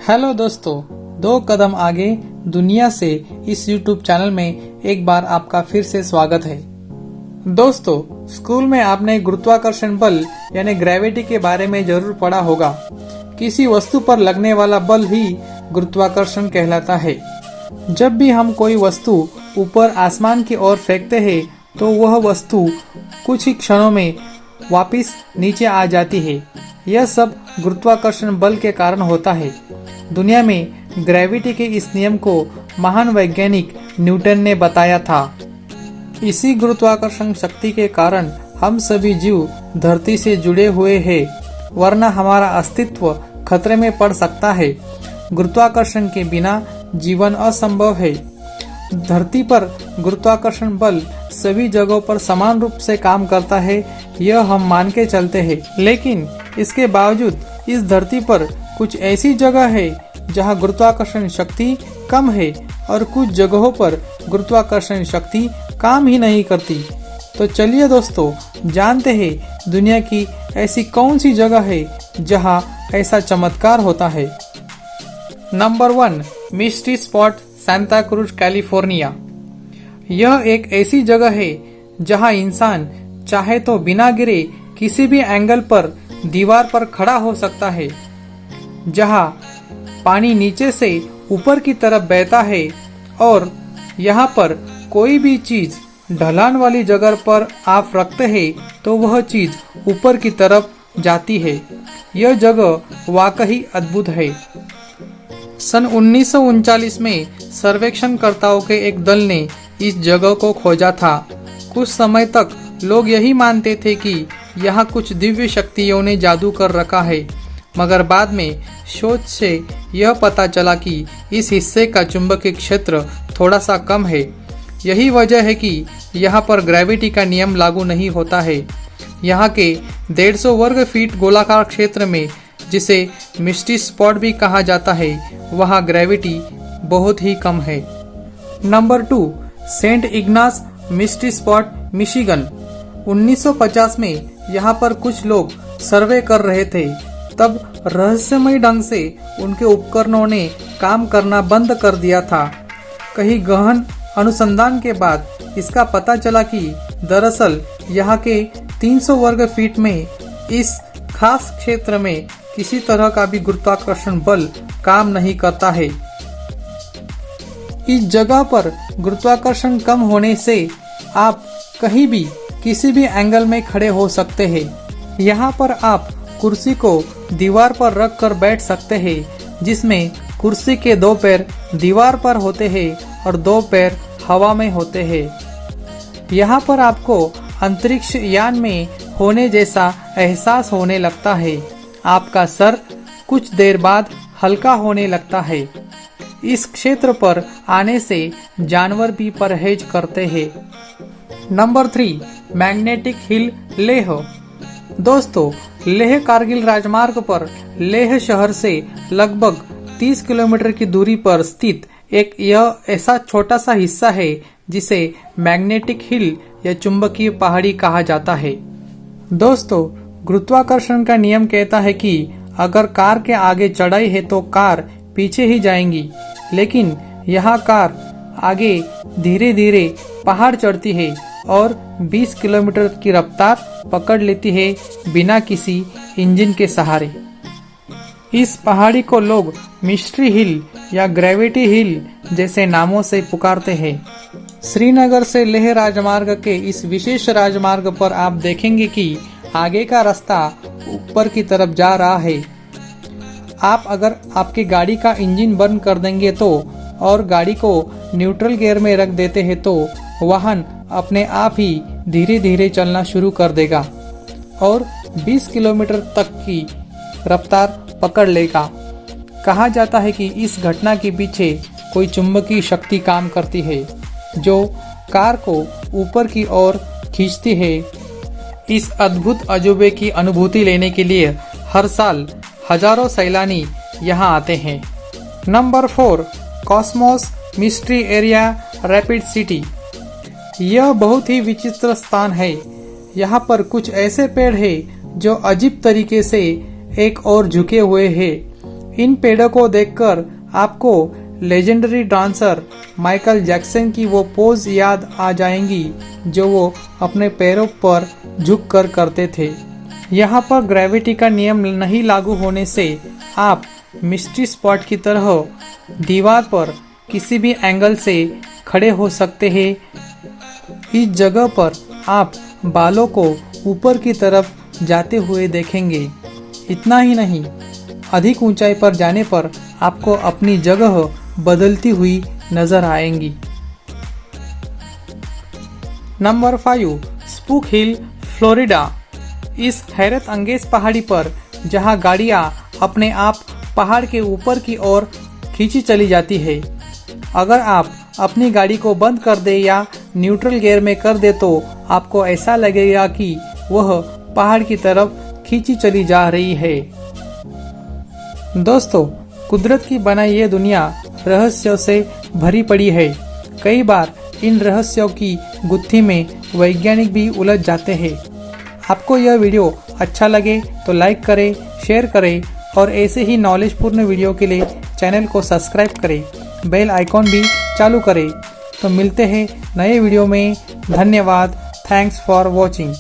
Hello दोस्तों, दो कदम आगे दुनिया से इस YouTube चैनल में एक बार आपका फिर से स्वागत है। दोस्तों, स्कूल में आपने गुरुत्वाकर्षण बल यानी ग्रेविटी के बारे में जरूर पढ़ा होगा। किसी वस्तु पर लगने वाला बल ही गुरुत्वाकर्षण कहलाता है। जब भी हम कोई वस्तु ऊपर आसमान की ओर फेंकते हैं तो वह वस्तु कुछ ही क्षणों में वापस नीचे आ जाती है। यह सब गुरुत्वाकर्षण बल के कारण होता है। दुनिया में ग्रेविटी के इस नियम को महान वैज्ञानिक न्यूटन ने बताया था। इसी गुरुत्वाकर्षण शक्ति के कारण हम सभी जीव धरती से जुड़े हुए हैं, वरना हमारा अस्तित्व खतरे में पड़ सकता है। गुरुत्वाकर्षण के बिना जीवन असंभव है। धरती पर गुरुत्वाकर्षण बल सभी जगहों पर समान रूप से काम करता है, यह हम मान के चलते हैं। लेकिन इसके बावजूद इस धरती पर कुछ ऐसी जगह है जहां गुरुत्वाकर्षण शक्ति कम है और कुछ जगहों पर गुरुत्वाकर्षण शक्ति काम ही नहीं करती। तो चलिए दोस्तों, जानते हैं दुनिया की ऐसी कौन सी जगह है जहां ऐसा चमत्कार होता है। Number 1, mystery spot, Santa cruise, California. यह एक ऐसी जगह है जहां इंसान चाहे तो बिना गिरे किसी भी एंगल पर दीवार पर खड़ा हो सकता है। जहां पानी नीचे से ऊपर की तरफ बहता है और यहाँ पर कोई भी चीज ढलान वाली जगह पर आप रखते हैं तो वह चीज ऊपर की तरफ जाती है। यह जगह वाकई अद्भुत है। सन 1939 में सर्वेक्षणकर्ताओं के एक दल ने इस जगह को खोजा था। कुछ समय तक लोग यही मानते थे कि यहाँ कुछ दिव्य शक्तियों ने जादू कर रखा है, मगर बाद में शोध से यह पता चला कि इस हिस्से का चुंबकीय क्षेत्र थोड़ा सा कम है। यही वजह है कि यहाँ पर ग्रेविटी का नियम लागू नहीं होता है। यहाँ के 150 वर्ग फीट गोलाकार क्षेत्र में, जिसे मिस्ट्री स्पॉट भी कहा जाता है, वहाँ ग्रेविटी बहुत ही कम है। Number 2, Saint Ignace mystery spot, Michigan. 1950 में यहाँ पर कुछ लोग सर्वे कर रहे थे। तब रहस्यमय ढंग से उनके उपकरणों ने काम करना बंद कर दिया था। कहीं गहन अनुसंधान के बाद इसका पता चला कि दरअसल यहाँ के 300 वर्ग फीट में इस खास क्षेत्र में किसी तरह का भी गुरुत्वाकर्षण बल काम नहीं करता है। इस जगह पर गुरुत्वाकर्षण कम होने से आप कहीं भी किसी भी एंगल में खड़े हो सकते हैं। यहाँ पर आप कुर्सी को दीवार पर रख कर बैठ सकते हैं, जिसमें कुर्सी के 2 पैर दीवार पर होते हैं और 2 पैर हवा में होते हैं। यहाँ पर आपको अंतरिक्ष यान में होने जैसा एहसास होने लगता है। आपका सर कुछ देर बाद हल्का होने लगता है। इस क्षेत्र पर आने से जानवर भी परहेज करते हैं। Number 3, magnetic hill, Leh. दोस्तों, लेह कारगिल राजमार्ग पर लेह शहर से लगभग 30 किलोमीटर की दूरी पर स्थित यह ऐसा छोटा सा हिस्सा है जिसे मैग्नेटिक हिल या चुंबकीय पहाड़ी कहा जाता है। दोस्तों, गुरुत्वाकर्षण का नियम कहता है कि अगर कार के आगे चढ़ाई है तो कार पीछे ही जाएंगी, लेकिन यहाँ कार आगे धीरे धीरे पहाड़ चढ़ती है और 20 किलोमीटर की रफ्तार पकड़ लेती है बिना किसी इंजन के सहारे। इस पहाड़ी को लोग मिस्ट्री हिल या ग्रेविटी हिल जैसे नामों से पुकारते हैं। श्रीनगर से लेह राजमार्ग के इस विशेष राजमार्ग पर आप देखेंगे कि आगे का रास्ता ऊपर की तरफ जा रहा है। आप अगर आपकी गाड़ी का इंजन बंद कर देंगे तो और गाड़ी को न्यूट्रल गियर में रख देते हैं तो वाहन अपने आप ही धीरे धीरे चलना शुरू कर देगा और 20 किलोमीटर तक की रफ्तार पकड़ लेगा। कहा जाता है कि इस घटना के पीछे कोई चुंबकीय शक्ति काम करती है जो कार को ऊपर की ओर खींचती है। इस अद्भुत अजूबे की अनुभूति लेने के लिए हर साल हजारों सैलानी यहाँ आते हैं। Number 4, Cosmos mystery area, rapid city. यह बहुत ही विचित्र स्थान है। यहाँ पर कुछ ऐसे पेड़ हैं जो अजीब तरीके से एक ओर झुके हुए हैं। इन पेड़ों को देखकर आपको लेजेंडरी डांसर माइकल जैक्सन की वो पोज याद आ जाएंगी जो वो अपने पैरों पर झुककर करते थे। यहाँ पर ग्रेविटी का नियम नहीं लागू होने से आप मिस्ट्री स्पॉट की तरह दीवार पर किसी भी एंगल से खड़े हो सकते हैं। इस जगह पर आप बालों को ऊपर की तरफ जाते हुए देखेंगे। इतना ही नहीं, अधिक ऊंचाई पर जाने पर आपको अपनी जगह बदलती हुई नजर आएंगी। नंबर 5, स्पूक हिल, फ्लोरिडा। इस हैरत अंगेज पहाड़ी पर जहां गाड़ियां अपने आप पहाड़ के ऊपर की ओर खींची चली जाती है, अगर आप अपनी गाड़ी को बंद कर दे या न्यूट्रल गियर में कर दे तो आपको ऐसा लगेगा कि वह पहाड़ की तरफ खींची चली जा रही है। दोस्तों, कुदरत की बनाई ये दुनिया रहस्यों से भरी पड़ी है। कई बार इन रहस्यों की गुत्थी में वैज्ञानिक भी उलझ जाते हैं। आपको यह वीडियो अच्छा लगे तो लाइक करें, शेयर करें और ऐसे ही नॉलेजपूर्ण वीडियो के लिए चैनल को सब्सक्राइब करें, बेल आइकॉन भी चालू करें। तो मिलते हैं नए वीडियो में। धन्यवाद। Thanks for watching.